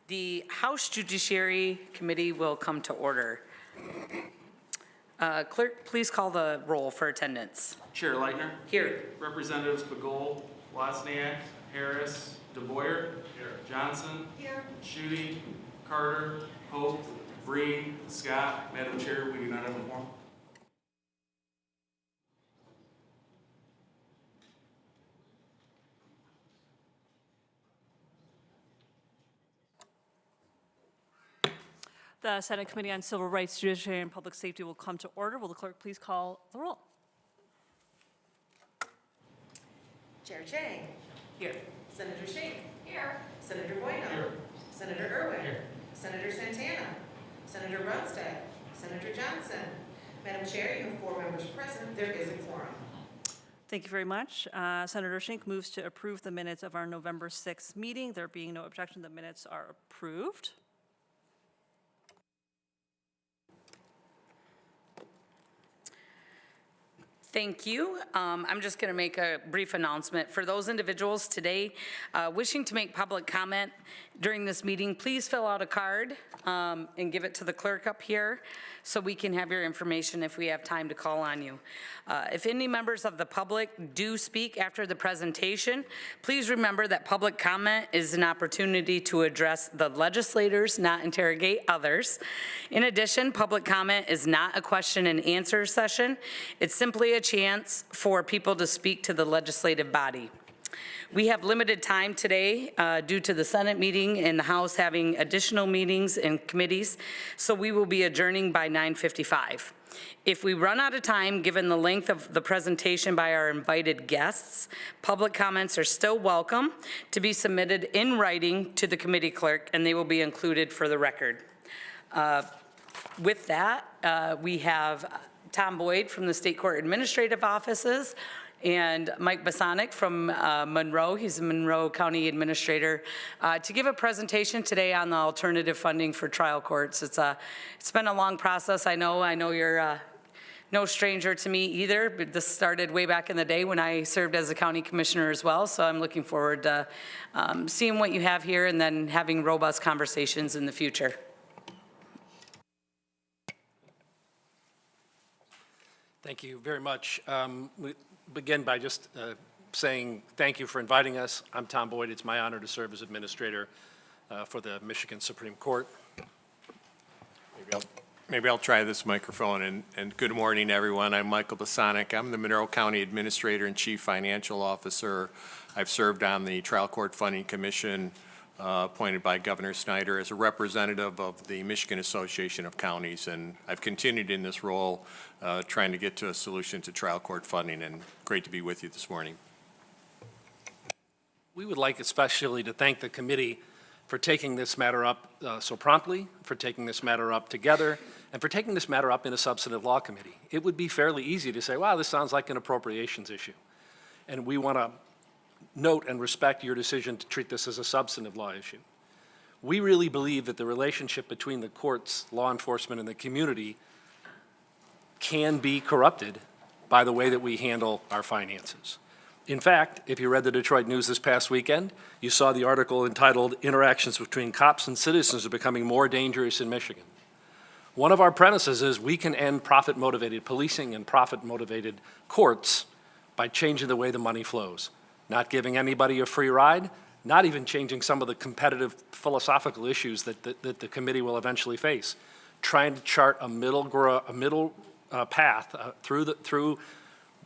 The House Judiciary Committee will come to order. Clerk, please call the roll for attendance. Chair Leitner. Here. Representatives Begol, Bosanac, Harris, DeBoyer. Here. Johnson. Here. Schutte, Carter, Hope, Breen, Scott. Madam Chair, we do not have a quorum. The Senate Committee on Civil Rights, Judiciary, and Public Safety will come to order. Will the clerk please call the roll? Chair Chang. Here. Senator Shake. Here. Senator Bueno. Here. Senator Irwin. Here. Senator Santana. Senator Runstad. Senator Johnson. Madam Chair, you have 4 members present. There is a quorum. Thank you very much. Senator Shink moves to approve the minutes of our November 6th meeting. There being no objection, the minutes are approved. Thank you. I'm just going to make a brief announcement. For those individuals today wishing to make public comment during this meeting, please fill out a card and give it to the clerk up here so we can have your information if we have time to call on you. If any members of the public do speak after the presentation, please remember that public comment is an opportunity to address the legislators, not interrogate others. In addition, public comment is not a question and answer session. It's simply a chance for people to speak to the legislative body. We have limited time today due to the Senate meeting and the House having additional meetings and committees, so we will be adjourning by 9:55. If we run out of time, given the length of the presentation by our invited guests, public comments are still welcome to be submitted in writing to the committee clerk, and they will be included for the record. With that, we have Tom Boyd from the State Court Administrative Offices and Mike Bosanac from Monroe. He's a Monroe County Administrator to give a presentation today on the alternative funding for trial courts. It's been a long process. I know you're no stranger to me either, but this started way back in the day when I served as a county commissioner as well, so I'm looking forward to seeing what you have here and then having robust conversations in the future. Thank you very much. We begin by just saying thank you for inviting us. I'm Tom Boyd. It's my honor to serve as administrator for the Michigan Supreme Court. Maybe I'll try this microphone, and good morning, everyone. I'm Michael Bosanac. I'm the Monroe County Administrator and Chief Financial Officer. I've served on the Trial Court Funding Commission appointed by Governor Snyder as a representative of the Michigan Association of Counties, and I've continued in this role trying to get to a solution to trial court funding, and great to be with you this morning. We would like especially to thank the committee for taking this matter up so promptly, for taking this matter up together, and for taking this matter up in a substantive law committee. It would be fairly easy to say, wow, this sounds like an appropriations issue. And we want to note and respect your decision to treat this as a substantive law issue. We really believe that the relationship between the courts, law enforcement, and the community can be corrupted by the way that we handle our finances. In fact, if you read the Detroit News this past weekend, you saw the article entitled "Interactions Between Cops and Citizens Are Becoming More Dangerous in Michigan." One of our premises is we can end profit-motivated policing and profit-motivated courts by changing the way the money flows, not giving anybody a free ride, not even changing some of the competitive philosophical issues that the committee will eventually face, trying to chart a middle path through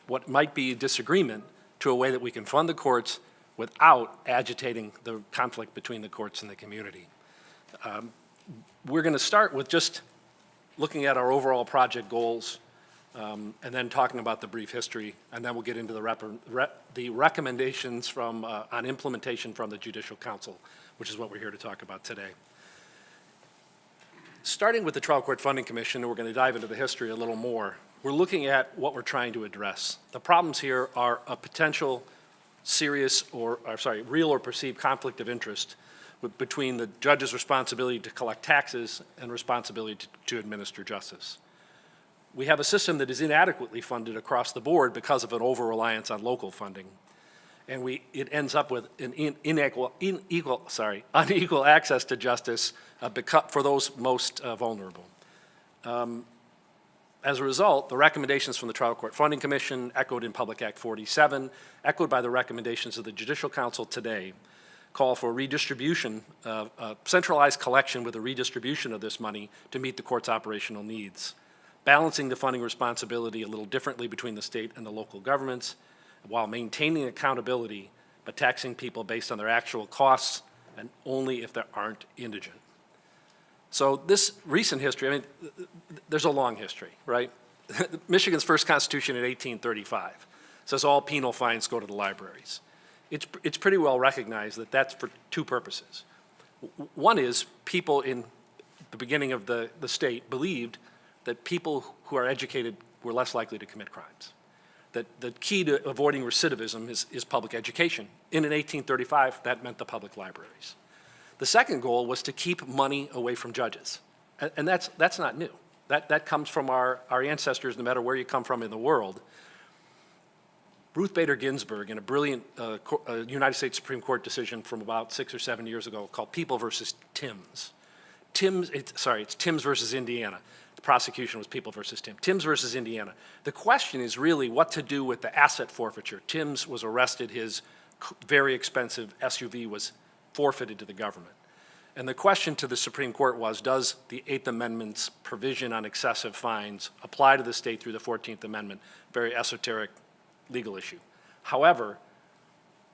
what might be a disagreement to a way that we can fund the courts without agitating the conflict between the courts and the community. We're going to start with just looking at our overall project goals, and then talking about the brief history, and then we'll get into the recommendations on implementation from the Judicial Council, which is what we're here to talk about today. Starting with the Trial Court Funding Commission, and we're going to dive into the history a little more, we're looking at what we're trying to address. The problems here are a potential real or perceived conflict of interest between the judge's responsibility to collect taxes and responsibility to administer justice. We have a system that is inadequately funded across the board because of an over-reliance on local funding. And it ends up with an unequal access to justice for those most vulnerable. As a result, the recommendations from the Trial Court Funding Commission, echoed in Public Act 47, echoed by the recommendations of the Judicial Council today, call for redistribution, centralized collection with a redistribution of this money to meet the court's operational needs, balancing the funding responsibility a little differently between the state and the local governments, while maintaining accountability, but taxing people based on their actual costs and only if they aren't indigent. So this recent history, I mean, there's a long history, right? Michigan's first constitution in 1835 says all penal fines go to the libraries. It's pretty well recognized that that's for two purposes. One is people in the beginning of the state believed that people who are educated were less likely to commit crimes. That the key to avoiding recidivism is public education. In 1835, that meant the public libraries. The second goal was to keep money away from judges. And that's not new. That comes from our ancestors, no matter where you come from in the world. Ruth Bader Ginsburg, in a brilliant United States Supreme Court decision from about 6 or 7 years ago called People versus Timms. It's Timms versus Indiana. The prosecution was People versus Timms. Timms versus Indiana. The question is really what to do with the asset forfeiture. Timms was arrested. His very expensive SUV was forfeited to the government. And the question to the Supreme Court was, does the Eighth Amendment's provision on excessive fines apply to the state through the 14th Amendment? Very esoteric legal issue. However,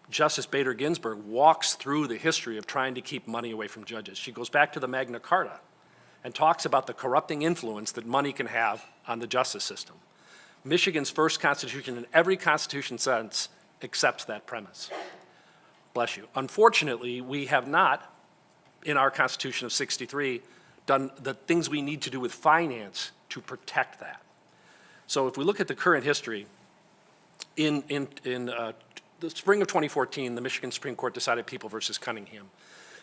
Justice Bader Ginsburg walks through the history of trying to keep money away from judges. She goes back to the Magna Carta and talks about the corrupting influence that money can have on the justice system. Michigan's first constitution in every constitution sense accepts that premise. Bless you. Unfortunately, we have not, in our Constitution of '63, done the things we need to do with finance to protect that. So if we look at the current history, in the spring of 2014, the Michigan Supreme Court decided People versus Cunningham.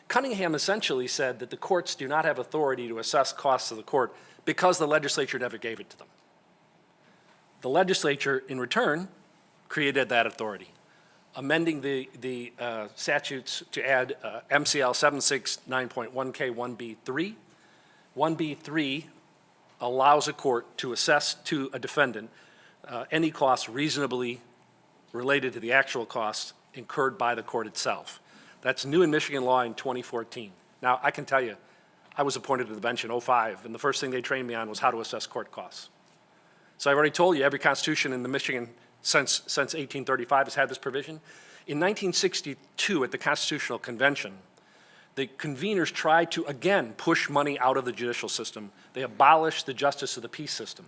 Cunningham essentially said that the courts do not have authority to assess costs of the court because the legislature never gave it to them. The legislature, in return, created that authority, amending the statutes to add MCL 769.1K 1B3. 1B3 allows a court to assess to a defendant any costs reasonably related to the actual costs incurred by the court itself. That's new in Michigan law in 2014. Now, I can tell you, I was appointed to the bench in '05, and the first thing they trained me on was how to assess court costs. So I've already told you, every constitution in the Michigan since 1835 has had this provision. In 1962, at the Constitutional Convention, the conveners tried to, again, push money out of the judicial system. They abolished the justice of the peace system.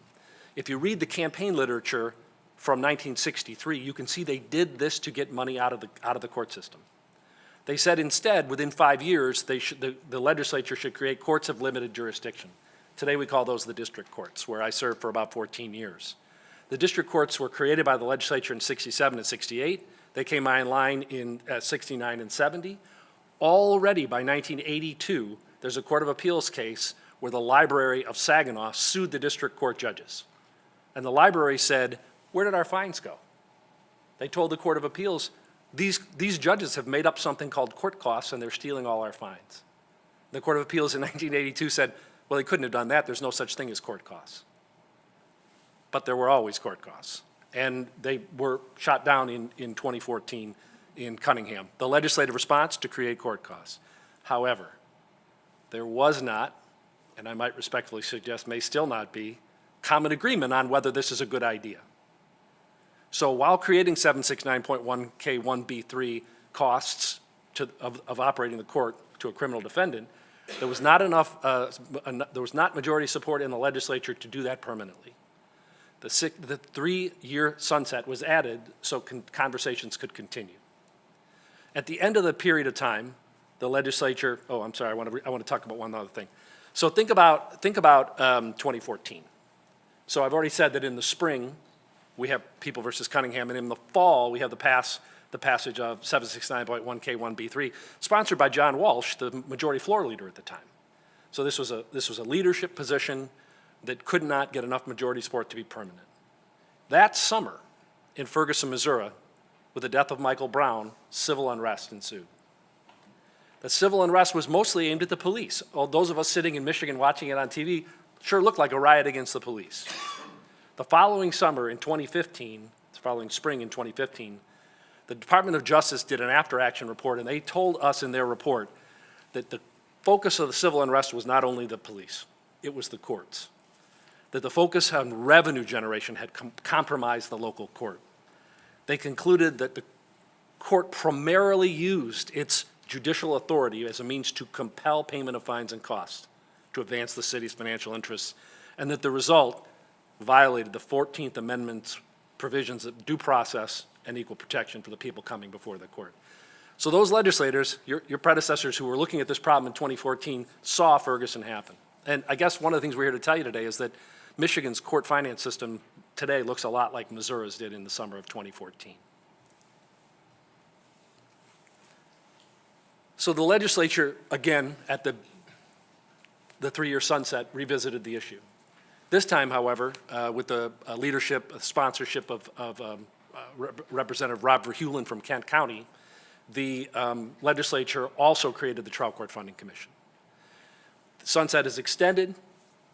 If you read the campaign literature from 1963, you can see they did this to get money out of the court system. They said instead, within 5 years, the legislature should create courts of limited jurisdiction. Today we call those the district courts, where I served for about 14 years. The district courts were created by the legislature in 67 and 68. They came online in 69 and 70. Already by 1982, there's a Court of Appeals case where the Library of Saginaw sued the district court judges. And the library said, where did our fines go? They told the Court of Appeals, these judges have made up something called court costs and they're stealing all our fines. The Court of Appeals in 1982 said, well, they couldn't have done that. There's no such thing as court costs. But there were always court costs. And they were shot down in 2014 in Cunningham. The legislative response to create court costs. However, there was not, and I might respectfully suggest may still not be, common agreement on whether this is a good idea. So while creating 769.1K1B3 costs of operating the court to a criminal defendant, there was not majority support in the legislature to do that permanently. The 3-year sunset was added so conversations could continue. At the end of the period of time, the legislature, oh, I'm sorry, I want to talk about one other thing. So think about 2014. So I've already said that in the spring, we have People versus Cunningham, and in the fall, we have the passage of 769.1K1B3, sponsored by John Walsh, the majority floor leader at the time. So this was a leadership position that could not get enough majority support to be permanent. That summer, in Ferguson, Missouri, with the death of Michael Brown, civil unrest ensued. The civil unrest was mostly aimed at the police. All those of us sitting in Michigan watching it on TV sure looked like a riot against the police. The following summer in 2015, the following spring in 2015, the Department of Justice did an after-action report, and they told us in their report that the focus of the civil unrest was not only the police, it was the courts. That the focus on revenue generation had compromised the local court. They concluded that the court primarily used its judicial authority as a means to compel payment of fines and costs to advance the city's financial interests, and that the result violated the 14th Amendment's provisions of due process and equal protection for the people coming before the court. So those legislators, your predecessors who were looking at this problem in 2014, saw Ferguson happen. And I guess one of the things we're here to tell you today is that Michigan's court finance system today looks a lot like Missouri's did in the summer of 2014. So the legislature, again, at the 3-year sunset, revisited the issue. This time, however, with the sponsorship of Representative Rob Verheulen from Kent County, the legislature also created the Trial Court Funding Commission. The sunset is extended.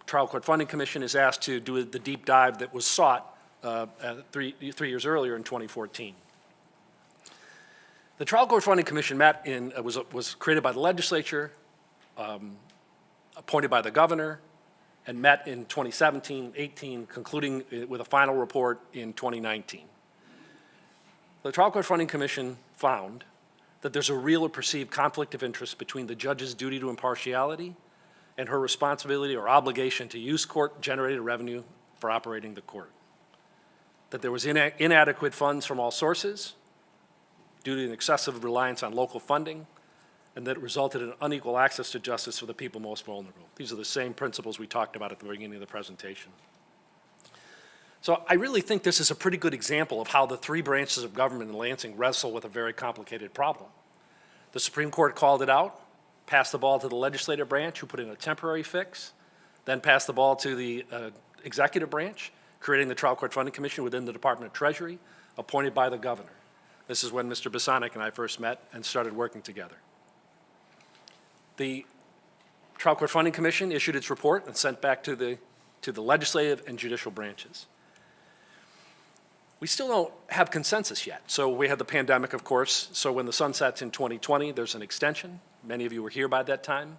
Trial Court Funding Commission is asked to do the deep dive that was sought 3 years earlier in 2014. The Trial Court Funding Commission was created by the legislature, appointed by the governor, and met in 2017-18, concluding with a final report in 2019. The Trial Court Funding Commission found that there's a real or perceived conflict of interest between the judge's duty to impartiality and her responsibility or obligation to use court-generated revenue for operating the court. That there was inadequate funds from all sources due to an excessive reliance on local funding, and that it resulted in unequal access to justice for the people most vulnerable. These are the same principles we talked about at the beginning of the presentation. So I really think this is a pretty good example of how the 3 branches of government in Lansing wrestle with a very complicated problem. The Supreme Court called it out, passed the ball to the legislative branch, who put in a temporary fix, then passed the ball to the executive branch, creating the Trial Court Funding Commission within the Department of Treasury, appointed by the governor. This is when Mr. Bosanac and I first met and started working together. The Trial Court Funding Commission issued its report and sent back to the legislative and judicial branches. We still don't have consensus yet. So we had the pandemic, of course. So when the sun sets in 2020, there's an extension. Many of you were here by that time.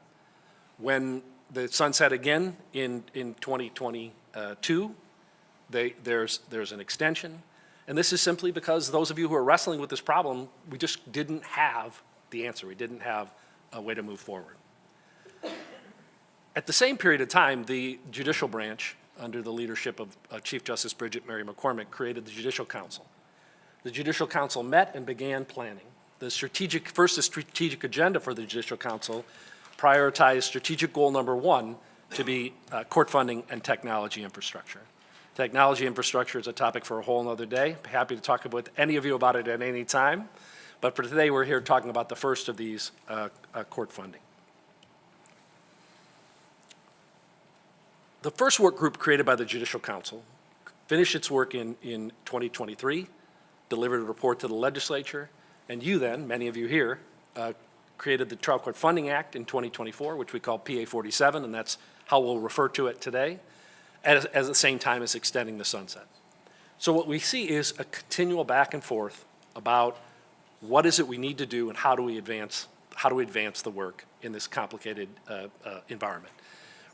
When the sun set again in 2022, there's an extension. And this is simply because those of you who are wrestling with this problem, we just didn't have the answer. We didn't have a way to move forward. At the same period of time, the judicial branch, under the leadership of Chief Justice Bridget Mary McCormick, created the Judicial Council. The Judicial Council met and began planning. The strategic agenda for the Judicial Council prioritized strategic goal number 1 to be court funding and technology infrastructure. Technology infrastructure is a topic for a whole other day. Happy to talk with any of you about it at any time. But for today, we're here talking about the first of these, court funding. The first work group created by the Judicial Council finished its work in 2023, delivered a report to the legislature, and you then, many of you here, created the Trial Court Funding Act in 2024, which we call PA 47, and that's how we'll refer to it today, at the same time as extending the sunset. So what we see is a continual back and forth about what is it we need to do and how do we advance the work in this complicated environment.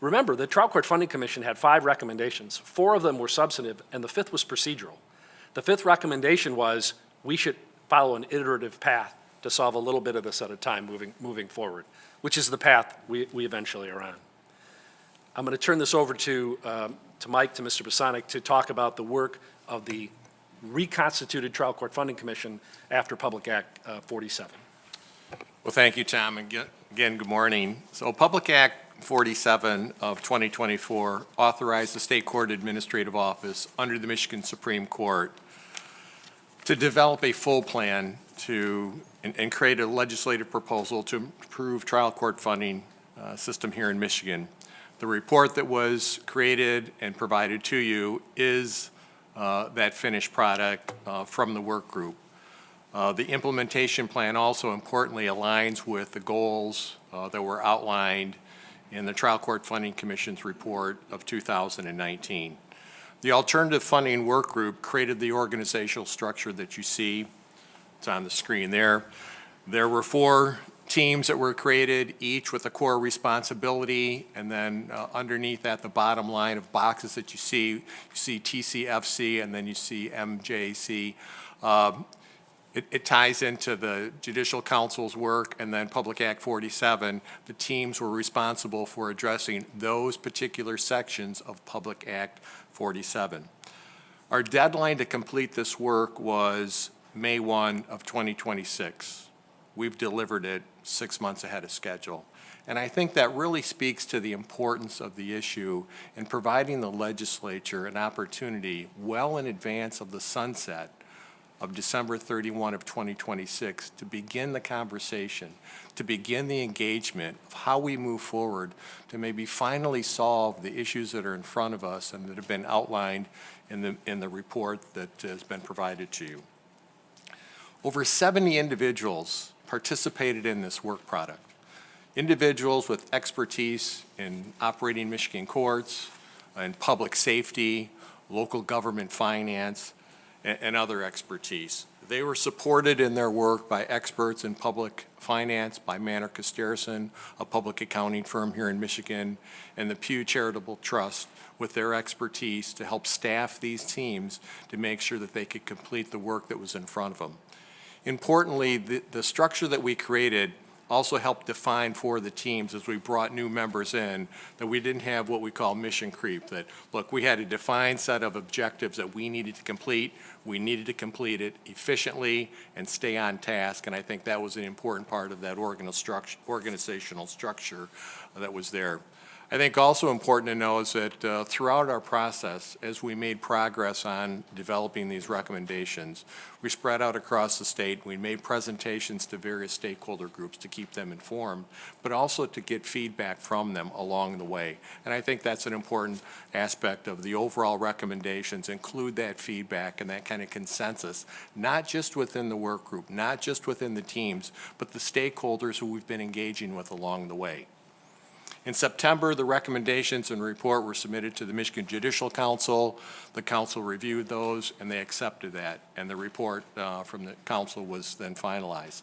Remember, the Trial Court Funding Commission had 5 recommendations. 4 of them were substantive, and the 5th was procedural. The 5th recommendation was we should follow an iterative path to solve a little bit of this at a time moving forward, which is the path we eventually are on. I'm going to turn this over to Mike, to Mr. Bosanac, to talk about the work of the reconstituted Trial Court Funding Commission after Public Act 47. Well, thank you, Tom. Again, good morning. So Public Act 47 of 2024 authorized the State Court Administrative Office under the Michigan Supreme Court to develop a full plan and create a legislative proposal to improve trial court funding system here in Michigan. The report that was created and provided to you is that finished product from the work group. The implementation plan also importantly aligns with the goals that were outlined in the Trial Court Funding Commission's report of 2019. The Alternative Funding Work Group created the organizational structure that you see. It's on the screen there. There were 4 teams that were created, each with a core responsibility, and then underneath at the bottom line of boxes that you see TCFC, and then you see MJC. It ties into the Judicial Council's work, and then Public Act 47, the teams were responsible for addressing those particular sections of Public Act 47. Our deadline to complete this work was May 1 of 2026. We've delivered it 6 months ahead of schedule. And I think that really speaks to the importance of the issue in providing the legislature an opportunity well in advance of the sunset of December 31 of 2026 to begin the conversation, to begin the engagement of how we move forward to maybe finally solve the issues that are in front of us and that have been outlined in the report that has been provided to you. Over 70 individuals participated in this work product. Individuals with expertise in operating Michigan courts, in public safety, local government finance, and other expertise. They were supported in their work by experts in public finance, by Manor Costerison, a public accounting firm here in Michigan, and the Pew Charitable Trust with their expertise to help staff these teams to make sure that they could complete the work that was in front of them. Importantly, the structure that we created also helped define for the teams as we brought new members in that we didn't have what we call mission creep, that, look, we had a defined set of objectives that we needed to complete. We needed to complete it efficiently and stay on task, and I think that was an important part of that organizational structure that was there. I think also important to know is that throughout our process, as we made progress on developing these recommendations, we spread out across the state. We made presentations to various stakeholder groups to keep them informed, but also to get feedback from them along the way. And I think that's an important aspect of the overall recommendations, include that feedback and that kind of consensus, not just within the work group, not just within the teams, but the stakeholders who we've been engaging with along the way. In September, the recommendations and report were submitted to the Michigan Judicial Council. The council reviewed those, and they accepted that, and the report from the council was then finalized.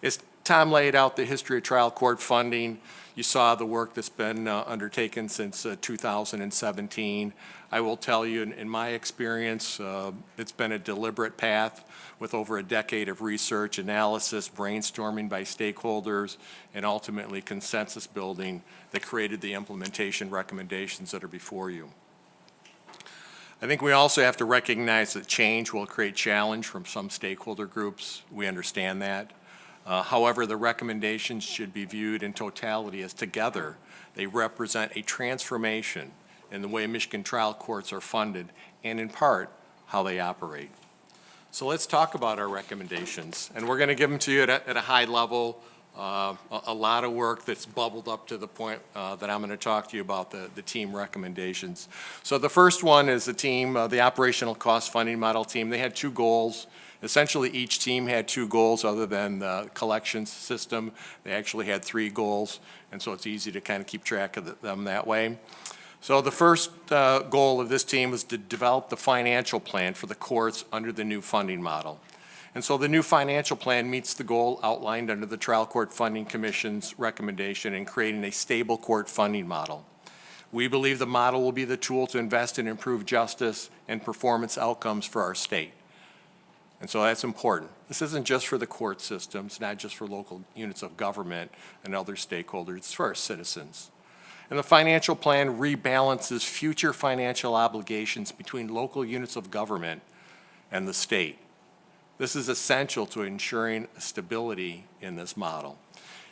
As Tom laid out the history of trial court funding, you saw the work that's been undertaken since 2017. I will tell you, in my experience, it's been a deliberate path with over a decade of research, analysis, brainstorming by stakeholders, and ultimately consensus building that created the implementation recommendations that are before you. I think we also have to recognize that change will create challenge from some stakeholder groups. We understand that. However, the recommendations should be viewed in totality as together. They represent a transformation in the way Michigan trial courts are funded and in part how they operate. So let's talk about our recommendations, and we're going to give them to you at a high level. A lot of work that's bubbled up to the point that I'm going to talk to you about the team recommendations. So the first one is the team, the operational cost funding model team. They had two goals. Essentially, each team had two goals other than the collections system. They actually had three goals, and so it's easy to kind of keep track of them that way. So the first goal of this team was to develop the financial plan for the courts under the new funding model. And so the new financial plan meets the goal outlined under the Trial Court Funding Commission's recommendation in creating a stable court funding model. We believe the model will be the tool to invest in improved justice and performance outcomes for our state. And so that's important. This isn't just for the court system, it's not just for local units of government and other stakeholders, it's for our citizens. And the financial plan rebalances future financial obligations between local units of government and the state. This is essential to ensuring stability in this model.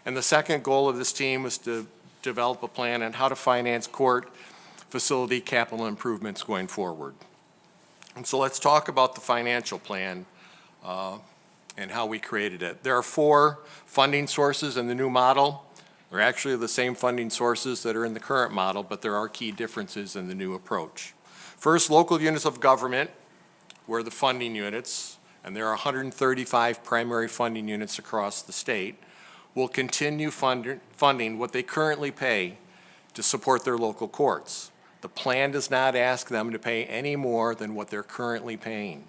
And the second goal of this team was to develop a plan on how to finance court facility capital improvements going forward. And so let's talk about the financial plan and how we created it. There are four funding sources in the new model. They're actually the same funding sources that are in the current model, but there are key differences in the new approach. First, local units of government were the funding units, and there are 135 primary funding units across the state, will continue funding what they currently pay to support their local courts. The plan does not ask them to pay any more than what they're currently paying.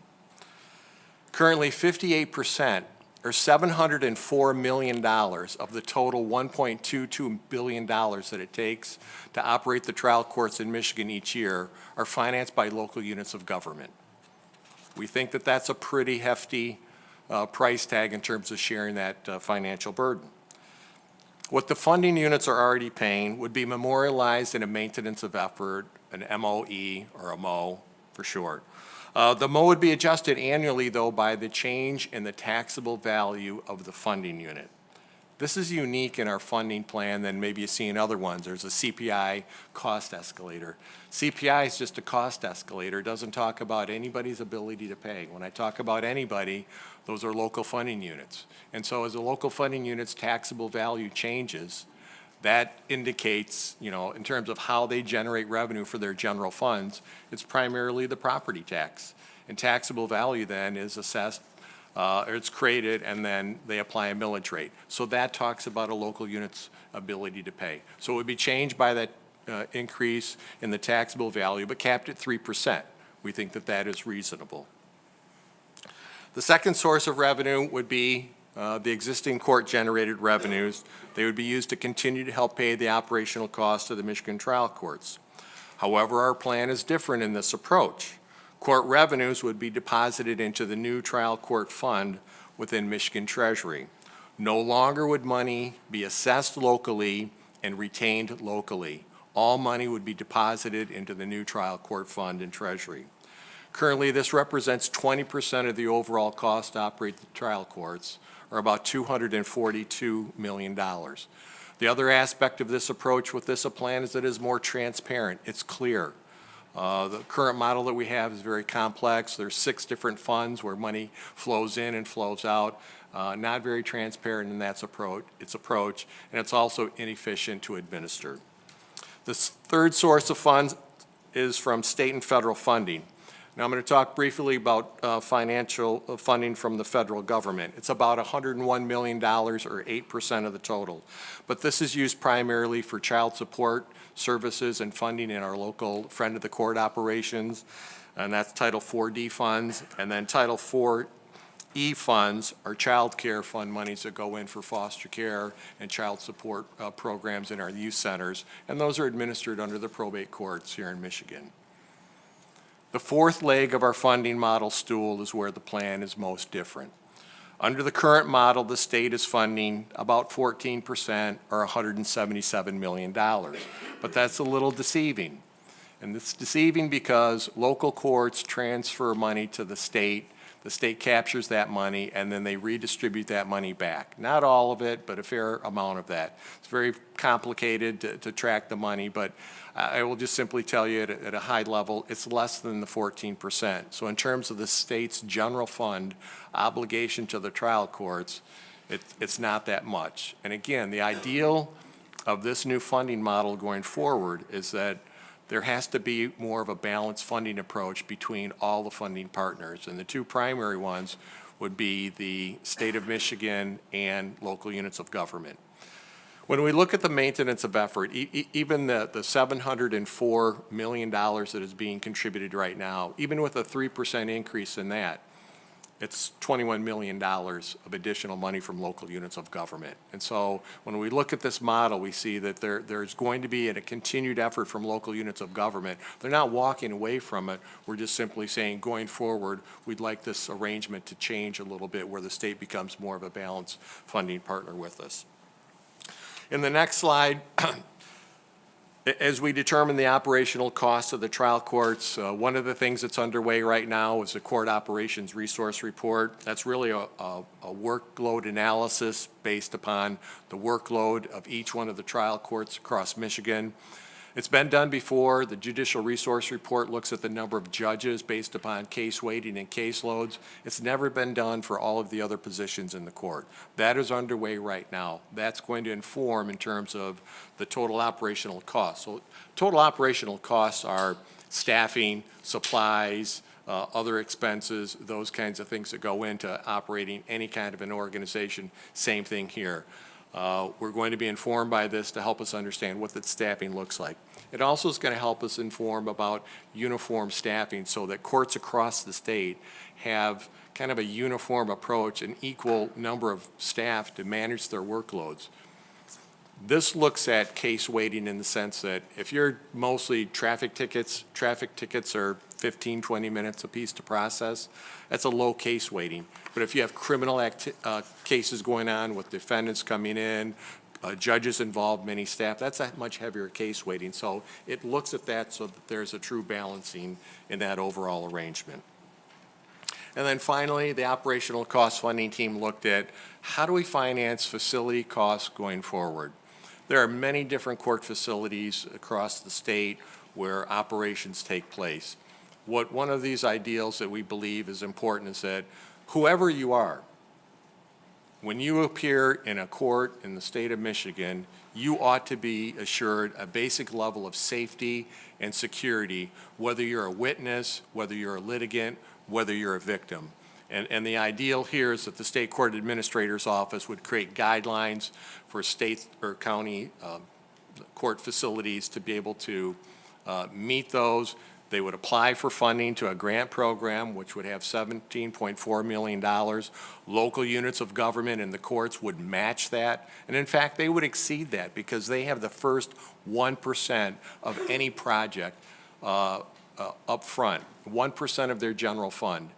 Currently, 58%, or $704 million of the total $1.22 billion that it takes to operate the trial courts in Michigan each year, are financed by local units of government. We think that that's a pretty hefty price tag in terms of sharing that financial burden. What the funding units are already paying would be memorialized in a maintenance of effort, an MOE, or a MO for short. The MO would be adjusted annually, though, by the change in the taxable value of the funding unit. This is unique in our funding plan than maybe you see in other ones. There's a CPI cost escalator. CPI is just a cost escalator. It doesn't talk about anybody's ability to pay. When I talk about anybody, those are local funding units. And so as the local funding unit's taxable value changes, that indicates, in terms of how they generate revenue for their general funds, it's primarily the property tax. And taxable value then is assessed, or it's created, and then they apply a millage rate. So that talks about a local unit's ability to pay. So it would be changed by that increase in the taxable value, but capped at 3%. We think that that is reasonable. The second source of revenue would be the existing court-generated revenues. They would be used to continue to help pay the operational costs of the Michigan trial courts. However, our plan is different in this approach. Court revenues would be deposited into the new trial court fund within Michigan Treasury. No longer would money be assessed locally and retained locally. All money would be deposited into the new trial court fund in Treasury. Currently, this represents 20% of the overall cost to operate the trial courts, or about $242 million. The other aspect of this approach with this plan is that it is more transparent. It's clear. The current model that we have is very complex. There's 6 different funds where money flows in and flows out. Not very transparent in its approach, and it's also inefficient to administer. The third source of funds is from state and federal funding. Now, I'm going to talk briefly about financial funding from the federal government. It's about $101 million, or 8% of the total. But this is used primarily for child support services and funding in our local friend of the court operations, and that's Title 4D funds. And then Title 4E funds are child care fund monies that go in for foster care and child support programs in our youth centers, and those are administered under the probate courts here in Michigan. The fourth leg of our funding model stool is where the plan is most different. Under the current model, the state is funding about 14%, or $177 million. But that's a little deceiving. And it's deceiving because local courts transfer money to the state captures that money, and then they redistribute that money back. Not all of it, but a fair amount of that. It's very complicated to track the money, but I will just simply tell you at a high level, it's less than the 14%. So in terms of the state's general fund obligation to the trial courts, it's not that much. And again, the ideal of this new funding model going forward is that there has to be more of a balanced funding approach between all the funding partners. And the 2 primary ones would be the state of Michigan and local units of government. When we look at the maintenance of effort, even the $704 million that is being contributed right now, even with a 3% increase in that, it's $21 million of additional money from local units of government. And so when we look at this model, we see that there's going to be a continued effort from local units of government. They're not walking away from it. We're just simply saying, going forward, we'd like this arrangement to change a little bit where the state becomes more of a balanced funding partner with us. In the next slide, as we determine the operational costs of the trial courts, one of the things that's underway right now is the Court Operations Resource Report. That's really a workload analysis based upon the workload of each one of the trial courts across Michigan. It's been done before. The Judicial Resource Report looks at the number of judges based upon case weighting and caseloads. It's never been done for all of the other positions in the court. That is underway right now. That's going to inform in terms of the total operational costs. So total operational costs are staffing, supplies, other expenses, those kinds of things that go into operating any kind of an organization. Same thing here. We're going to be informed by this to help us understand what the staffing looks like. It also is going to help us inform about uniform staffing so that courts across the state have kind of a uniform approach, an equal number of staff to manage their workloads. This looks at case weighting in the sense that if you're mostly traffic tickets are 15, 20 minutes a piece to process. That's a low case weighting. But if you have criminal cases going on with defendants coming in, judges involved, many staff, that's a much heavier case weighting. So it looks at that so that there's a true balancing in that overall arrangement. And then finally, the operational cost funding team looked at how do we finance facility costs going forward. There are many different court facilities across the state where operations take place. One of these ideals that we believe is important is that whoever you are, when you appear in a court in the state of Michigan, you ought to be assured a basic level of safety and security, whether you're a witness, whether you're a litigant, whether you're a victim. And the ideal here is that the State Court Administrator's Office would create guidelines for state or county court facilities to be able to meet those. They would apply for funding to a grant program, which would have $17.4 million. Local units of government and the courts would match that. And in fact, they would exceed that because they have the first 1% of any project up front, 1% of their general fund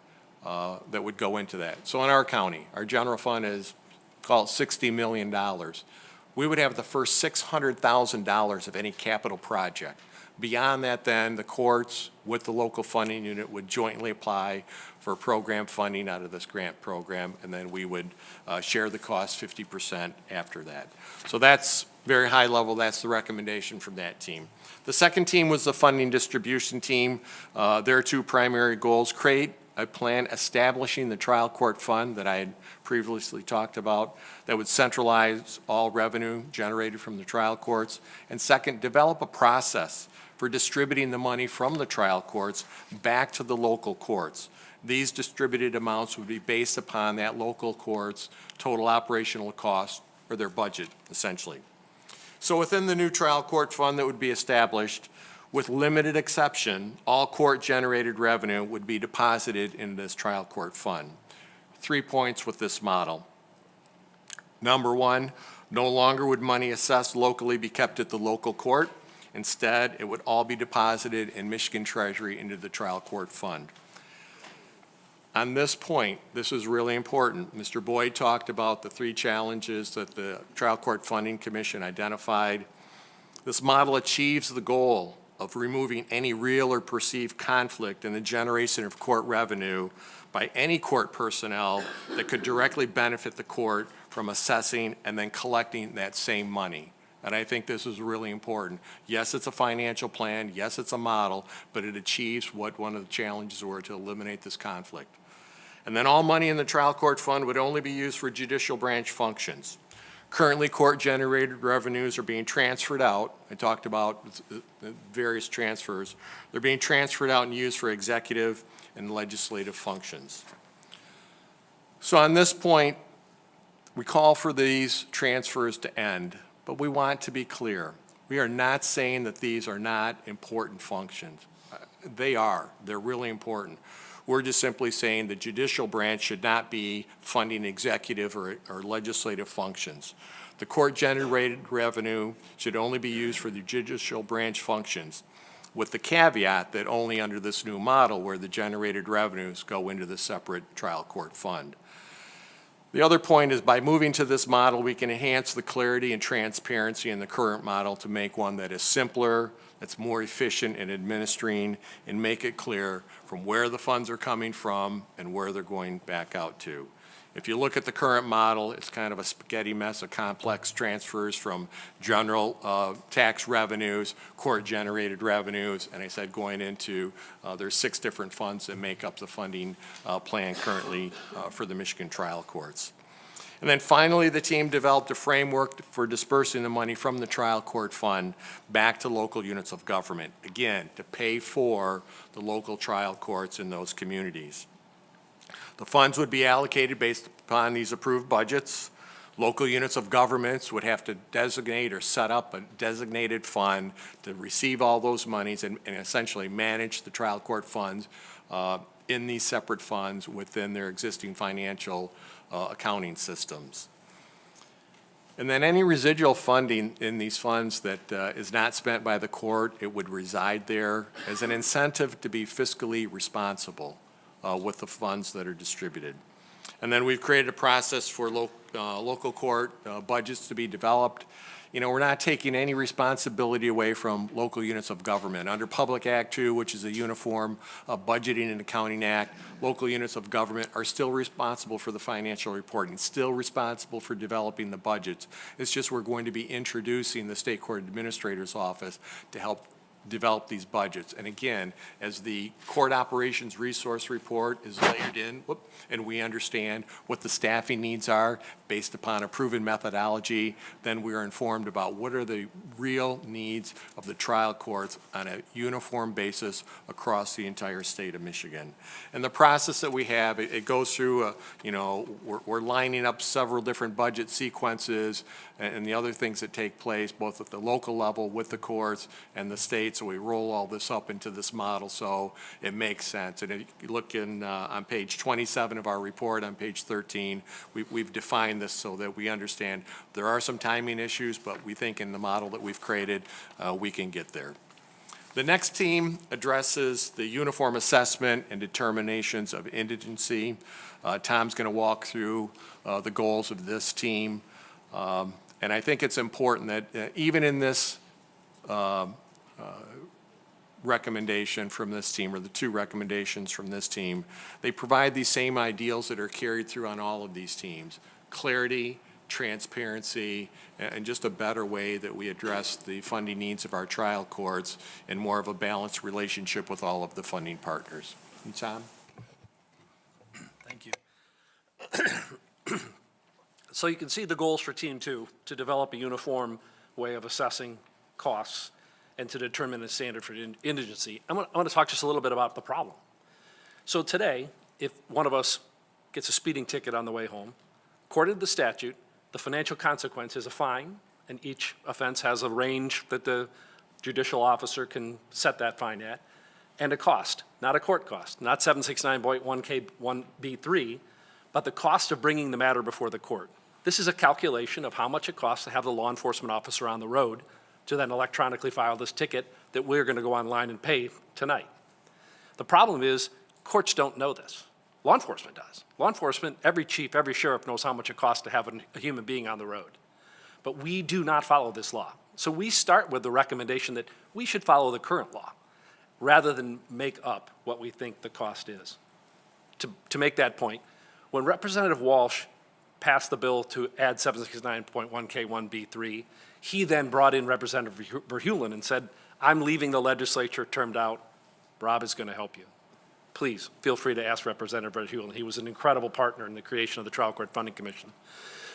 that would go into that. So in our county, our general fund is called $60 million. We would have the first $600,000 of any capital project. Beyond that, then, the courts with the local funding unit would jointly apply for program funding out of this grant program, and then we would share the cost 50% after that. So that's very high level. That's the recommendation from that team. The second team was the funding distribution team. Their two primary goals: create a plan establishing the trial court fund that I had previously talked about that would centralize all revenue generated from the trial courts. And second, develop a process for distributing the money from the trial courts back to the local courts. These distributed amounts would be based upon that local court's total operational cost, or their budget, essentially. So within the new trial court fund that would be established, with limited exception, all court-generated revenue would be deposited into this trial court fund. 3 points with this model. Number one, no longer would money assessed locally be kept at the local court. Instead, it would all be deposited in Michigan Treasury into the trial court fund. On this point, this is really important. Mr. Boyd talked about the 3 challenges that the Trial Court Funding Commission identified. This model achieves the goal of removing any real or perceived conflict in the generation of court revenue by any court personnel that could directly benefit the court from assessing and then collecting that same money. And I think this is really important. Yes, it's a financial plan. Yes, it's a model, but it achieves what one of the challenges were, to eliminate this conflict. And then all money in the trial court fund would only be used for judicial branch functions. Currently, court-generated revenues are being transferred out. I talked about various transfers. They're being transferred out and used for executive and legislative functions. So on this point, we call for these transfers to end, but we want to be clear. We are not saying that these are not important functions. They are. They're really important. We're just simply saying the judicial branch should not be funding executive or legislative functions. The court-generated revenue should only be used for the judicial branch functions, with the caveat that only under this new model where the generated revenues go into the separate trial court fund. The other point is, by moving to this model, we can enhance the clarity and transparency in the current model to make one that is simpler, that's more efficient in administering, and make it clear from where the funds are coming from and where they're going back out to. If you look at the current model, it's kind of a spaghetti mess of complex transfers from general tax revenues, court-generated revenues, and I said going into, there's 6 different funds that make up the funding plan currently for the Michigan trial courts. And then finally, the team developed a framework for dispersing the money from the trial court fund back to local units of government, again, to pay for the local trial courts in those communities. The funds would be allocated based upon these approved budgets. Local units of governments would have to designate or set up a designated fund to receive all those monies and essentially manage the trial court funds in these separate funds within their existing financial accounting systems. And then any residual funding in these funds that is not spent by the court, it would reside there as an incentive to be fiscally responsible with the funds that are distributed. And then we've created a process for local court budgets to be developed. You know, we're not taking any responsibility away from local units of government. Under Public Act 2, which is a uniform budgeting and accounting act, local units of government are still responsible for the financial reporting, still responsible for developing the budgets. It's just we're going to be introducing the State Court Administrator's Office to help develop these budgets. And again, as the court operations resource report is layered in, and we understand what the staffing needs are based upon a proven methodology, then we are informed about what are the real needs of the trial courts on a uniform basis across the entire state of Michigan. And the process that we have, it goes through, we're lining up several different budget sequences and the other things that take place both at the local level with the courts and the state. So we roll all this up into this model so it makes sense. And if you look on page 27 of our report, on page 13, we've defined this so that we understand there are some timing issues, but we think in the model that we've created, we can get there. The next team addresses the uniform assessment and determinations of indigency. Tom's going to walk through the goals of this team. And I think it's important that even in this recommendation from this team, or the two recommendations from this team, they provide these same ideals that are carried through on all of these teams: clarity, transparency, and just a better way that we address the funding needs of our trial courts, and more of a balanced relationship with all of the funding partners. And Tom? Thank you. So you can see the goals for Team 2, to develop a uniform way of assessing costs and to determine a standard for indigency. I want to talk just a little bit about the problem. So today, if one of us gets a speeding ticket on the way home, according to the statute, the financial consequence is a fine, and each offense has a range that the judicial officer can set that fine at, and a cost, not a court cost, not 769.1K1B3, but the cost of bringing the matter before the court. This is a calculation of how much it costs to have the law enforcement officer on the road to then electronically file this ticket that we're going to go online and pay tonight. The problem is courts don't know this. Law enforcement does. Law enforcement, every chief, every sheriff knows how much it costs to have a human being on the road. But we do not follow this law. So we start with the recommendation that we should follow the current law rather than make up what we think the cost is. To make that point, when Representative Walsh passed the bill to add 769.1K1B3, he then brought in Representative Verheulen and said, I'm leaving the legislature termed out. Rob is going to help you. Please feel free to ask Representative Verheulen. He was an incredible partner in the creation of the Trial Court Funding Commission.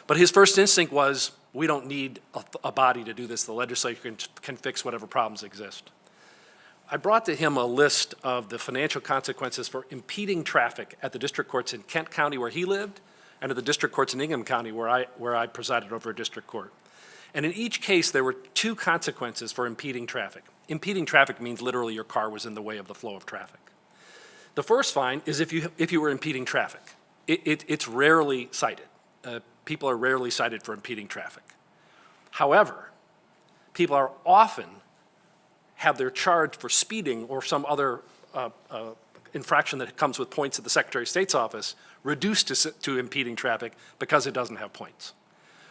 But his first instinct was, we don't need a body to do this. The legislature can fix whatever problems exist. I brought to him a list of the financial consequences for impeding traffic at the district courts in Kent County, where he lived, and at the district courts in Ingham County, where I presided over a district court. And in each case, there were two consequences for impeding traffic. Impeding traffic means literally your car was in the way of the flow of traffic. The first fine is if you were impeding traffic. It's rarely cited. People are rarely cited for impeding traffic. However, people are often have their charge for speeding or some other infraction that comes with points at the Secretary of State's office reduced to impeding traffic because it doesn't have points.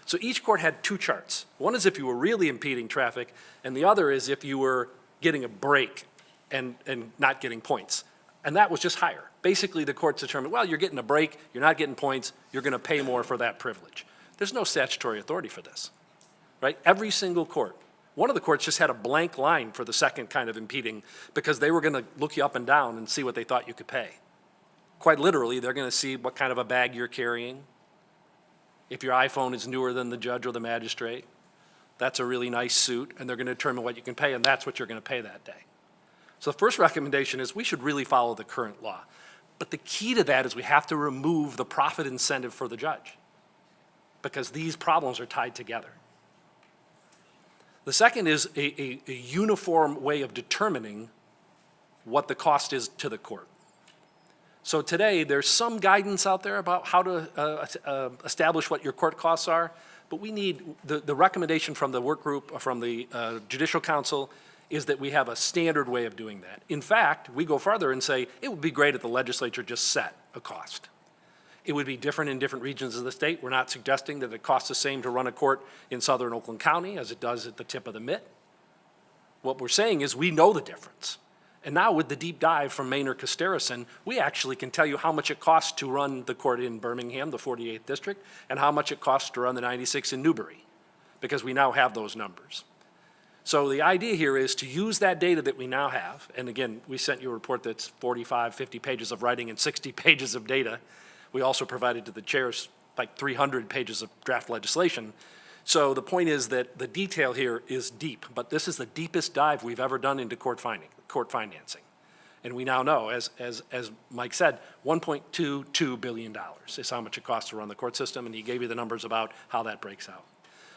So each court had two charts. One is if you were really impeding traffic, and the other is if you were getting a break and not getting points. And that was just higher. Basically, the courts determined, well, you're getting a break, you're not getting points, you're going to pay more for that privilege. There's no statutory authority for this, right? Every single court. One of the courts just had a blank line for the second kind of impeding because they were going to look you up and down and see what they thought you could pay. Quite literally, they're going to see what kind of a bag you're carrying. If your iPhone is newer than the judge or the magistrate, that's a really nice suit, and they're going to determine what you can pay, and that's what you're going to pay that day. So the first recommendation is we should really follow the current law. But the key to that is we have to remove the profit incentive for the judge because these problems are tied together. The second is a uniform way of determining what the cost is to the court. So today, there's some guidance out there about how to establish what your court costs are, but we need, the recommendation from the work group, from the Judicial Council, is that we have a standard way of doing that. In fact, we go farther and say, it would be great if the legislature just set a cost. It would be different in different regions of the state. We're not suggesting that it costs the same to run a court in southern Oakland County as it does at the tip of the mitt. What we're saying is we know the difference. And now with the deep dive from Maynard Casterison, we actually can tell you how much it costs to run the court in Birmingham, the 48th district, and how much it costs to run the 96 in Newbury, because we now have those numbers. So the idea here is to use that data that we now have, and again, we sent you a report that's 45, 50 pages of writing and 60 pages of data. We also provided to the chairs like 300 pages of draft legislation. So the point is that the detail here is deep, but this is the deepest dive we've ever done into court financing. And we now know, as Mike said, $1.22 billion is how much it costs to run the court system, and he gave you the numbers about how that breaks out.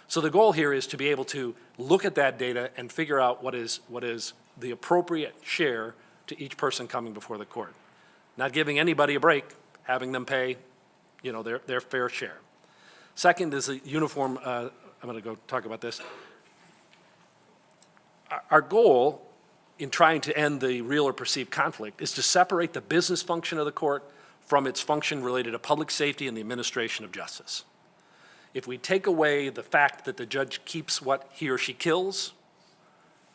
So the goal here is to be able to look at that data and figure out what is the appropriate share to each person coming before the court. Not giving anybody a break, having them pay, their fair share. Second is a uniform, I'm going to go talk about this. Our goal in trying to end the real or perceived conflict is to separate the business function of the court from its function related to public safety and the administration of justice. If we take away the fact that the judge keeps what he or she kills,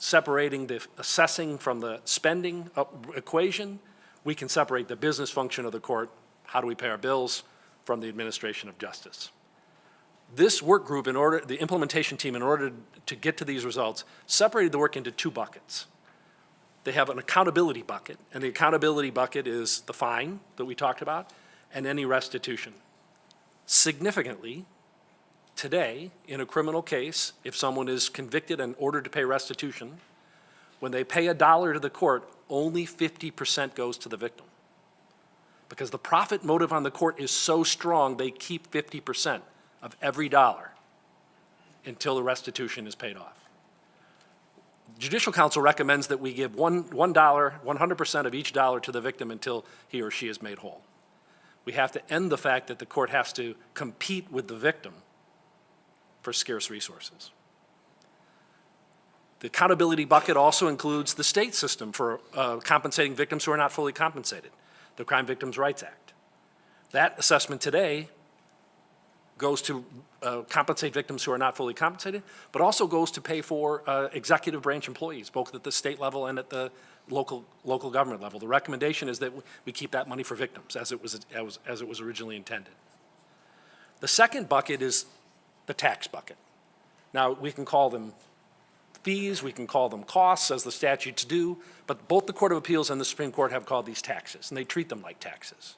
separating the assessing from the spending equation, we can separate the business function of the court, how do we pay our bills, from the administration of justice. This work group, the implementation team, in order to get to these results, separated the work into two buckets. They have an accountability bucket, and the accountability bucket is the fine that we talked about and any restitution. Significantly, today, in a criminal case, if someone is convicted and ordered to pay restitution, when they pay $1 to the court, only 50% goes to the victim. Because the profit motive on the court is so strong, they keep 50% of every dollar until the restitution is paid off. Judicial Council recommends that we give $1, 100% of each dollar to the victim until he or she is made whole. We have to end the fact that the court has to compete with the victim for scarce resources. The accountability bucket also includes the state system for compensating victims who are not fully compensated, the Crime Victims' Rights Act. That assessment today goes to compensate victims who are not fully compensated, but also goes to pay for executive branch employees, both at the state level and at the local government level. The recommendation is that we keep that money for victims as it was originally intended. The second bucket is the tax bucket. Now, we can call them fees, we can call them costs, as the statutes do, but both the Court of Appeals and the Supreme Court have called these taxes, and they treat them like taxes.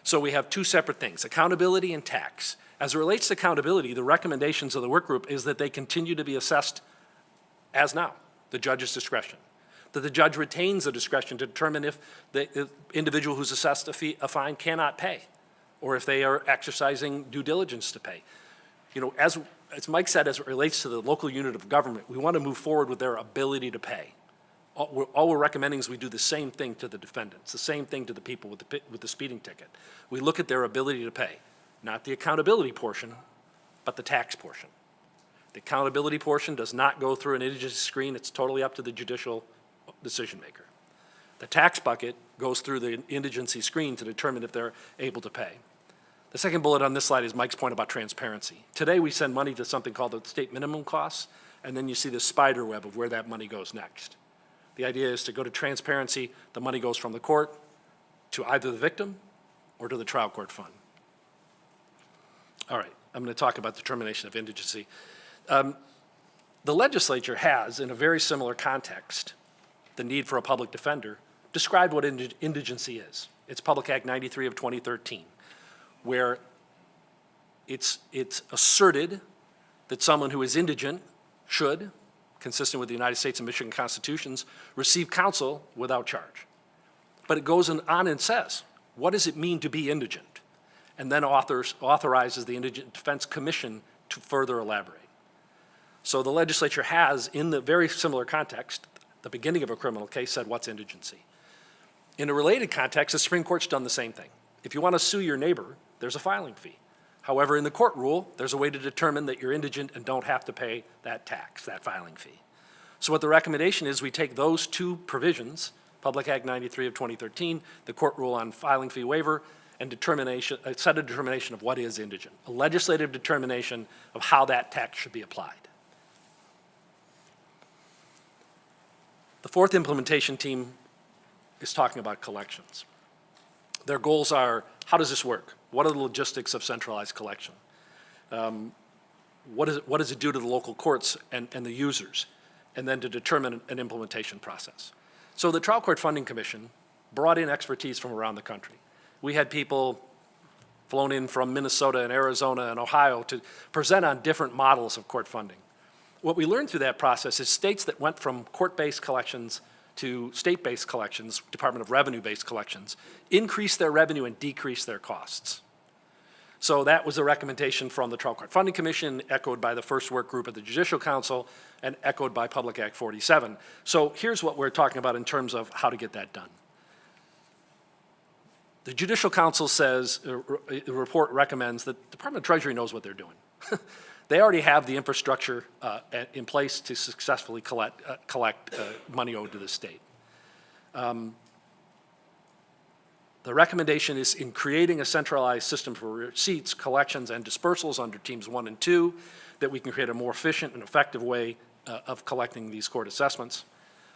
So we have two separate things, accountability and tax. As it relates to accountability, the recommendations of the work group is that they continue to be assessed as now, the judge's discretion. That the judge retains the discretion to determine if the individual who's assessed a fine cannot pay, or if they are exercising due diligence to pay. You know, as Mike said, as it relates to the local unit of government, we want to move forward with their ability to pay. All we're recommending is we do the same thing to the defendants, the same thing to the people with the speeding ticket. We look at their ability to pay, not the accountability portion, but the tax portion. The accountability portion does not go through an indigenous screen. It's totally up to the judicial decision maker. The tax bucket goes through the indigency screen to determine if they're able to pay. The second bullet on this slide is Mike's point about transparency. Today we send money to something called the state minimum costs, and then you see the spider web of where that money goes next. The idea is to go to transparency. The money goes from the court to either the victim or to the trial court fund. All right, I'm going to talk about determination of indigency. The legislature has, in a very similar context, the need for a public defender, described what indigency is. It's Public Act 93 of 2013, where it's asserted that someone who is indigent should, consistent with the United States and Michigan constitutions, receive counsel without charge. But it goes on and says, what does it mean to be indigent? And then authorizes the Indigent Defense Commission to further elaborate. So the legislature has, in the very similar context, the beginning of a criminal case said, what's indigency? In a related context, the Supreme Court's done the same thing. If you want to sue your neighbor, there's a filing fee. However, in the court rule, there's a way to determine that you're indigent and don't have to pay that tax, that filing fee. So what the recommendation is, we take those two provisions, Public Act 93 of 2013, the court rule on filing fee waiver, and set a determination of what is indigent, a legislative determination of how that tax should be applied. The fourth implementation team is talking about collections. Their goals are, how does this work? What are the logistics of centralized collection? What does it do to the local courts and the users? And then to determine an implementation process. So the Trial Court Funding Commission brought in expertise from around the country. We had people flown in from Minnesota and Arizona and Ohio to present on different models of court funding. What we learned through that process is states that went from court-based collections to state-based collections, Department of Revenue-based collections, increased their revenue and decreased their costs. So that was a recommendation from the Trial Court Funding Commission, echoed by the first work group at the Judicial Council, and echoed by Public Act 47. So here's what we're talking about in terms of how to get that done. The Judicial Council says, the report recommends that the Department of Treasury knows what they're doing. They already have the infrastructure in place to successfully collect money owed to the state. The recommendation is in creating a centralized system for receipts, collections, and dispersals under teams 1 and 2, that we can create a more efficient and effective way of collecting these court assessments.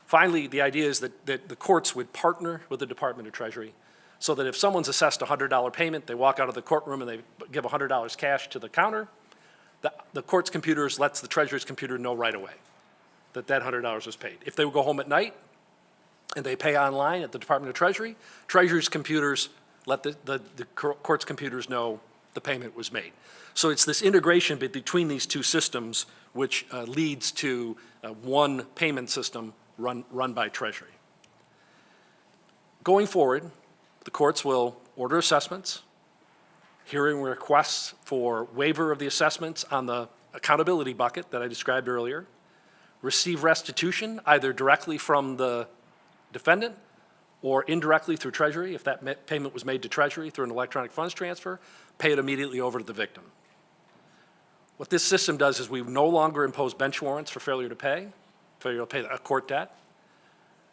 Finally, the idea is that the courts would partner with the Department of Treasury so that if someone's assessed a $100 payment, they walk out of the courtroom and they give $100 cash to the counter, the court's computers lets the Treasury's computer know right away that that $100 was paid. If they go home at night and they pay online at the Department of Treasury, Treasury's computers let the court's computers know the payment was made. So it's this integration between these two systems which leads to one payment system run by Treasury. Going forward, the courts will order assessments, hearing requests for waiver of the assessments on the accountability bucket that I described earlier, receive restitution either directly from the defendant or indirectly through Treasury. If that payment was made to Treasury through an electronic funds transfer, pay it immediately over to the victim. What this system does is we no longer impose bench warrants for failure to pay a court debt.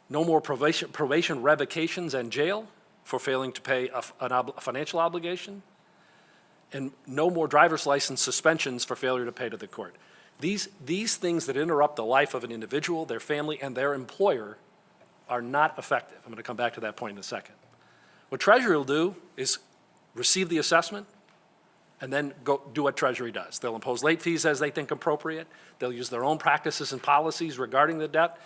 No more probation revocations and jail for failing to pay a financial obligation. And no more driver's license suspensions for failure to pay to the court. These things that interrupt the life of an individual, their family, and their employer are not effective. I'm going to come back to that point in a second. What Treasury will do is receive the assessment and then go do what Treasury does. They'll impose late fees as they think appropriate. They'll use their own practices and policies regarding the debt.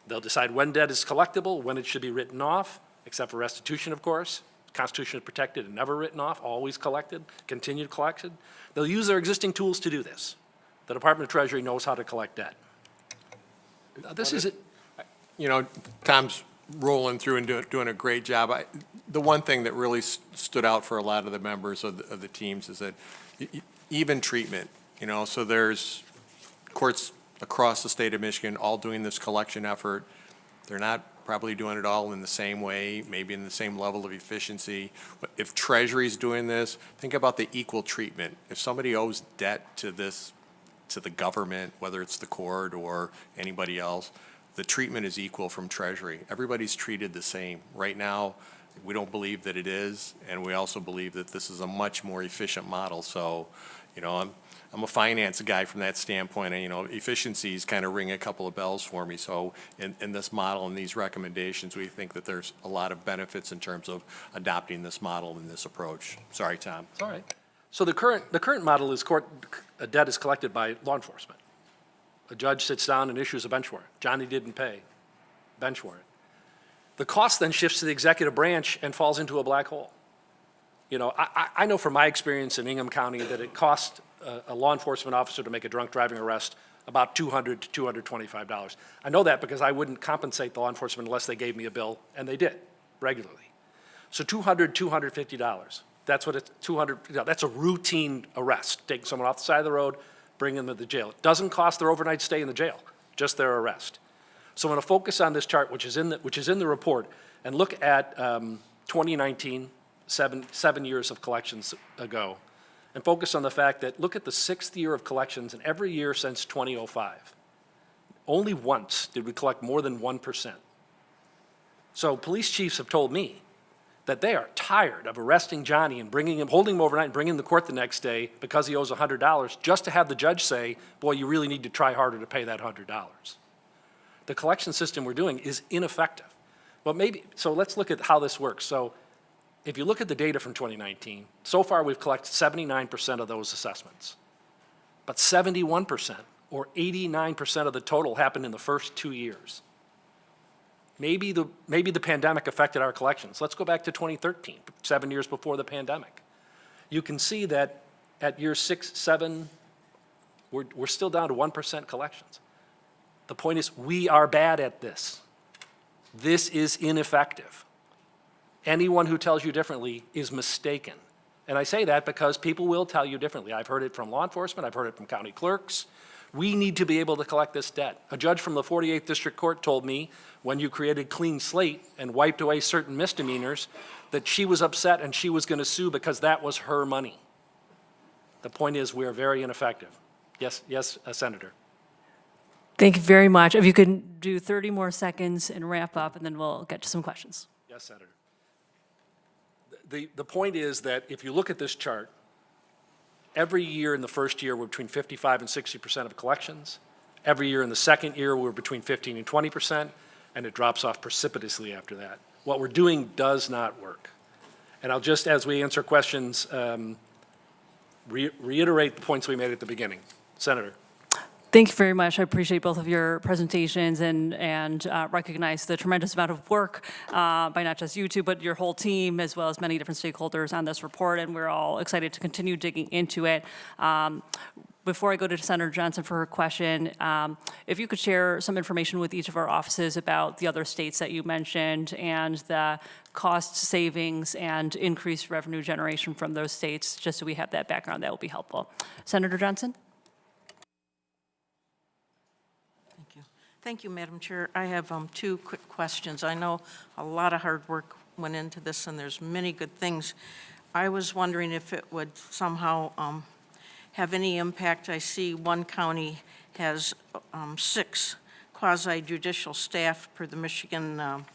They'll decide when debt is collectible, when it should be written off, except for restitution, of course. Constitution is protected and never written off, always collected, continued collected. They'll use their existing tools to do this. The Department of Treasury knows how to collect debt. This is it. You know, Tom's rolling through and doing a great job. The one thing that really stood out for a lot of the members of the teams is that even treatment, you know, so there's courts across the state of Michigan all doing this collection effort. They're not probably doing it all in the same way, maybe in the same level of efficiency. But if Treasury's doing this, think about the equal treatment. If somebody owes debt to the government, whether it's the court or anybody else, the treatment is equal from Treasury. Everybody's treated the same. Right now, we don't believe that it is, and we also believe that this is a much more efficient model. So, you know, I'm a finance guy from that standpoint, and, you know, efficiencies kind of ring a couple of bells for me. So in this model and these recommendations, we think that there's a lot of benefits in terms of adopting this model and this approach. Sorry, Tom. It's all right. So the current model is a debt is collected by law enforcement. A judge sits down and issues a bench warrant. Johnny didn't pay, bench warrant. The cost then shifts to the executive branch and falls into a black hole. You know, I know from my experience in Ingham County that it costs a law enforcement officer to make a drunk driving arrest about $200 to $225. I know that because I wouldn't compensate the law enforcement unless they gave me a bill, and they did regularly. So $200, $250. That's what it's that's a routine arrest, taking someone off the side of the road, bringing them to the jail. It doesn't cost their overnight stay in the jail, just their arrest. So I'm going to focus on this chart, which is in the report, and look at 2019, seven years of collections ago, and focus on the fact that look at the 6th year of collections, and every year since 2005. Only once did we collect more than 1%. So police chiefs have told me that they are tired of arresting Johnny and holding him overnight and bringing him to court the next day because he owes $100 just to have the judge say, boy, you really need to try harder to pay that $100. The collection system we're doing is ineffective. But so let's look at how this works. So if you look at the data from 2019, so far we've collected 79% of those assessments. But 71% or 89% of the total happened in the first 2 years. Maybe the pandemic affected our collections. Let's go back to 2013, 7 years before the pandemic. You can see that at year 6, 7, we're still down to 1% collections. The point is, we are bad at this. This is ineffective. Anyone who tells you differently is mistaken. And I say that because people will tell you differently. I've heard it from law enforcement, I've heard it from county clerks. We need to be able to collect this debt. A judge from the 48th District Court told me when you created clean slate and wiped away certain misdemeanors that she was upset and she was going to sue because that was her money. The point is we are very ineffective. Yes, Senator. Thank you very much. If you could do 30 more seconds and wrap up, and then we'll get to some questions. Yes, Senator. The point is that if you look at this chart, every year in the first year we're between 55 and 60% of collections. Every year in the second year, we're between 15 and 20%, and it drops off precipitously after that. What we're doing does not work. And I'll just, as we answer questions, reiterate the points we made at the beginning. Senator. Thank you very much. I appreciate both of your presentations and recognize the tremendous amount of work by not just you two, but your whole team, as well as many different stakeholders on this report, and we're all excited to continue digging into it. Before I go to Senator Johnson for her question, if you could share some information with each of our offices about the other states that you mentioned and the cost savings and increased revenue generation from those states, just so we have that background, that will be helpful. Senator Johnson? Thank you, Madam Chair. I have two quick questions. I know a lot of hard work went into this, and there's many good things. I was wondering if it would somehow have any impact. I see one county has 6 quasi-judicial staff per the Michigan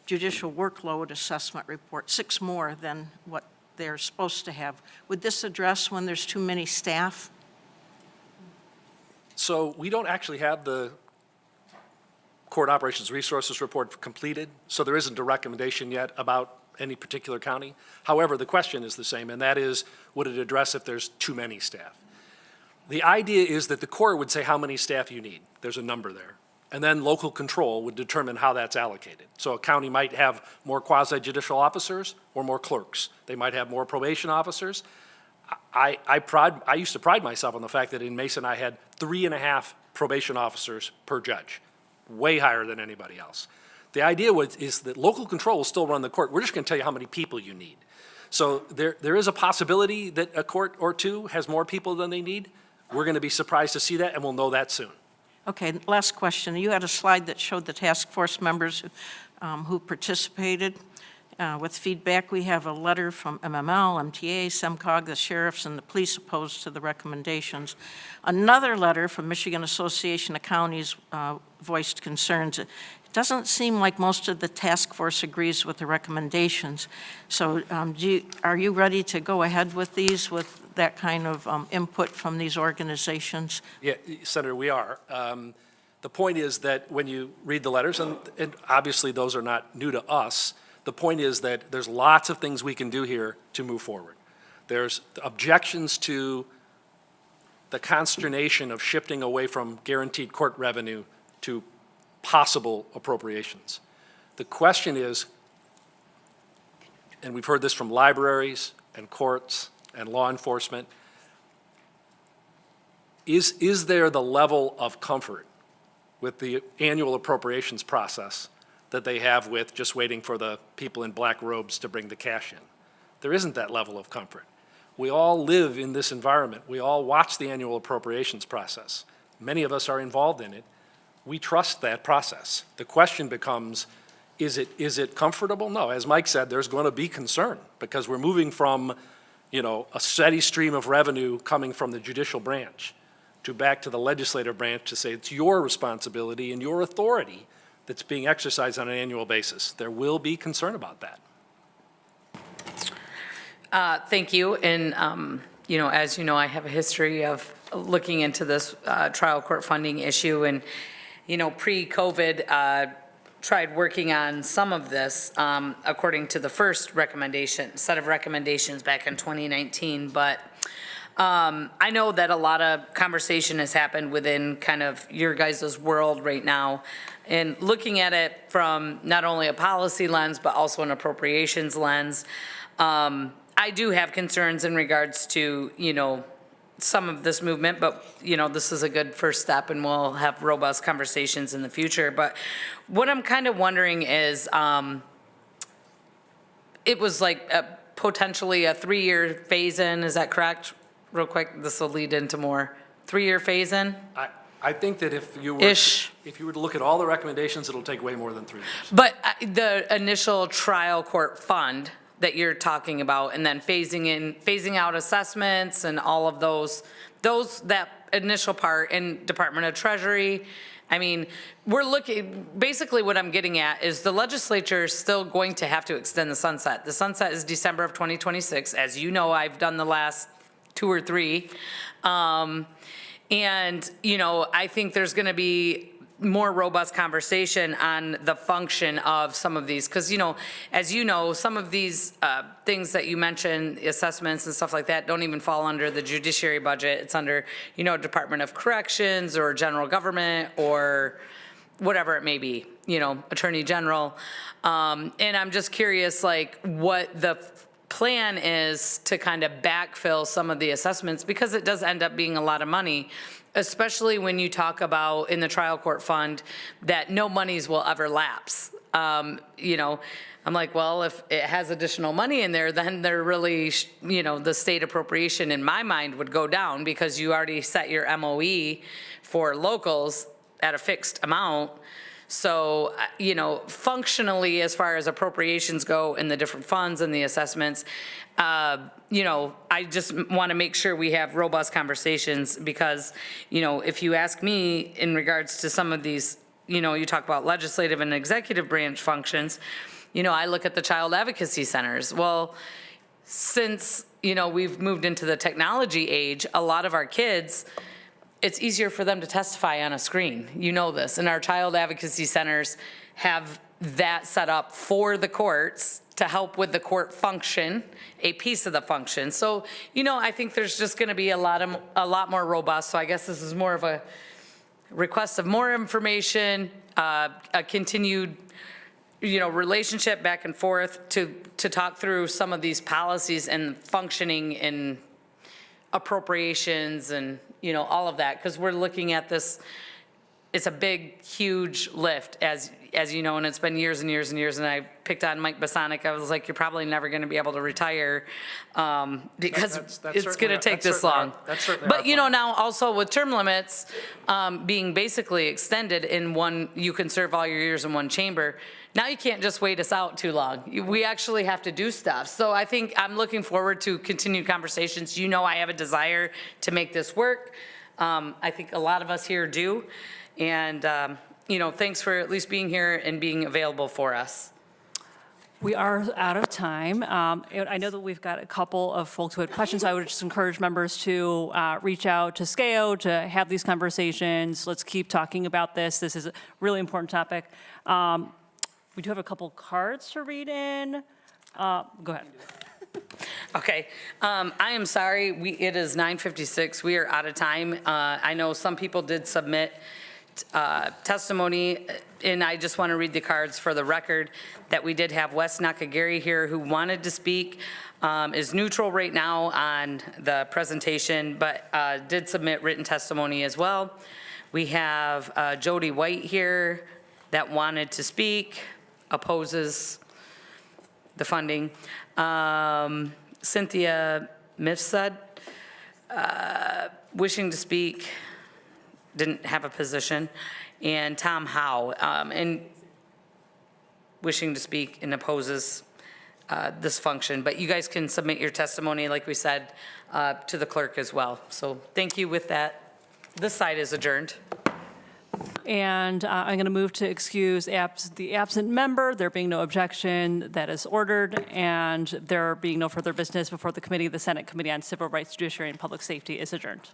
Judicial Workload Assessment Report, 6 more than what they're supposed to have. Would this address when there's too many staff? So we don't actually have the Court Operations Resources Report completed, so there isn't a recommendation yet about any particular county. However, the question is the same, and that is, would it address if there's too many staff? The idea is that the court would say how many staff you need. There's a number there. And then local control would determine how that's allocated. So a county might have more quasi-judicial officers or more clerks. They might have more probation officers. I used to pride myself on the fact that in Mason I had 3.5 probation officers per judge, way higher than anybody else. The idea is that local control will still run the court. We're just going to tell you how many people you need. So there is a possibility that a court or two has more people than they need. We're going to be surprised to see that, and we'll know that soon. Okay, last question. You had a slide that showed the task force members who participated with feedback. We have a letter from MML, MTA, SEMCOG, the sheriffs, and the police opposed to the recommendations. Another letter from Michigan Association of Counties voiced concerns. It doesn't seem like most of the task force agrees with the recommendations. So are you ready to go ahead with these, with that kind of input from these organizations? Yeah, Senator, we are. The point is that when you read the letters, and obviously those are not new to us, the point is that there's lots of things we can do here to move forward. There's objections to the consternation of shifting away from guaranteed court revenue to possible appropriations. The question is, and we've heard this from libraries and courts and law enforcement, is there the level of comfort with the annual appropriations process that they have with just waiting for the people in black robes to bring the cash in? There isn't that level of comfort. We all live in this environment. We all watch the annual appropriations process. Many of us are involved in it. We trust that process. The question becomes, is it comfortable? No, as Mike said, there's going to be concern because we're moving from, a steady stream of revenue coming from the judicial branch to back to the legislative branch to say it's your responsibility and your authority that's being exercised on an annual basis. There will be concern about that. Thank you. And, as you know, I have a history of looking into this trial court funding issue. And, pre-COVID, tried working on some of this according to the first set of recommendations back in 2019. But I know that a lot of conversation has happened within kind of your guys' world right now. And looking at it from not only a policy lens, but also an appropriations lens, I do have concerns in regards to, some of this movement, but, this is a good first step and we'll have robust conversations in the future. But what I'm kind of wondering is, it was like potentially a 3-year phase-in, is that correct? Real quick, this will lead into more. 3-year phase-in? I think that if you were to look at all the recommendations, it'll take way more than 3 years. But the initial trial court fund that you're talking about, and then phasing out assessments and all of that initial part in Department of Treasury. I mean, basically what I'm getting at is the legislature is still going to have to extend the sunset. The sunset is December of 2026. As you know, I've done the last 2 or 3. And, I think there's going to be more robust conversation on the function of some of these. Because, as you know, some of these things that you mentioned, assessments and stuff like that, don't even fall under the judiciary budget. It's under, Department of Corrections or general government or whatever it may be, Attorney General. And I'm just curious, what the plan is to kind of backfill some of the assessments, because it does end up being a lot of money, especially when you talk about in the trial court fund that no monies will ever lapse. I'm like, well, if it has additional money in there, then they're really, the state appropriation in my mind would go down, because you already set your MOE for locals at a fixed amount. So, functionally, as far as appropriations go in the different funds and the assessments, I just want to make sure we have robust conversations, because, if you ask me in regards to some of these, you talk about legislative and executive branch functions, I look at the child advocacy centers. Well, since, we've moved into the technology age, a lot of our kids, it's easier for them to testify on a screen. You know this. And our child advocacy centers have that set up for the courts to help with the court function, a piece of the function. So, I think there's just going to be a lot more robust. So I guess this is more of a request of more information, a continued, relationship back and forth to talk through some of these policies and functioning in appropriations and, all of that, because we're looking at this, it's a big, huge lift, as you know, and it's been years and years and years, and I picked on Mike Bosanac. I was like, you're probably never going to be able to retire, because it's going to take this long. But, now also with term limits being basically extended in one, you can serve all your years in one chamber. Now you can't just wait us out too long. We actually have to do stuff. So I think I'm looking forward to continued conversations. I have a desire to make this work. I think a lot of us here do. And, thanks for at least being here and being available for us. We are out of time. I know that we've got a couple of folks who had questions. I would just encourage members to reach out to SCAO to have these conversations. Let's keep talking about this. This is a really important topic. We do have a couple cards to read in. Go ahead. Okay, I am sorry, it is 9:56, we are out of time. I know some people did submit testimony, and I just want to read the cards for the record that we did have Wes Nakagiri here who wanted to speak, is neutral right now on the presentation, but did submit written testimony as well. We have Jody White here that wanted to speak, opposes the funding. Cynthia Mifsud, wishing to speak, didn't have a position. And Tom Howe, and wishing to speak and opposes this function. But you guys can submit your testimony, like we said, to the clerk as well. So thank you. With that, this side is adjourned. And I'm going to move to excuse the absent member. There being no objection, that is ordered. And there being no further business before the committee, the Senate Committee on Civil Rights, Judiciary, and Public Safety is adjourned.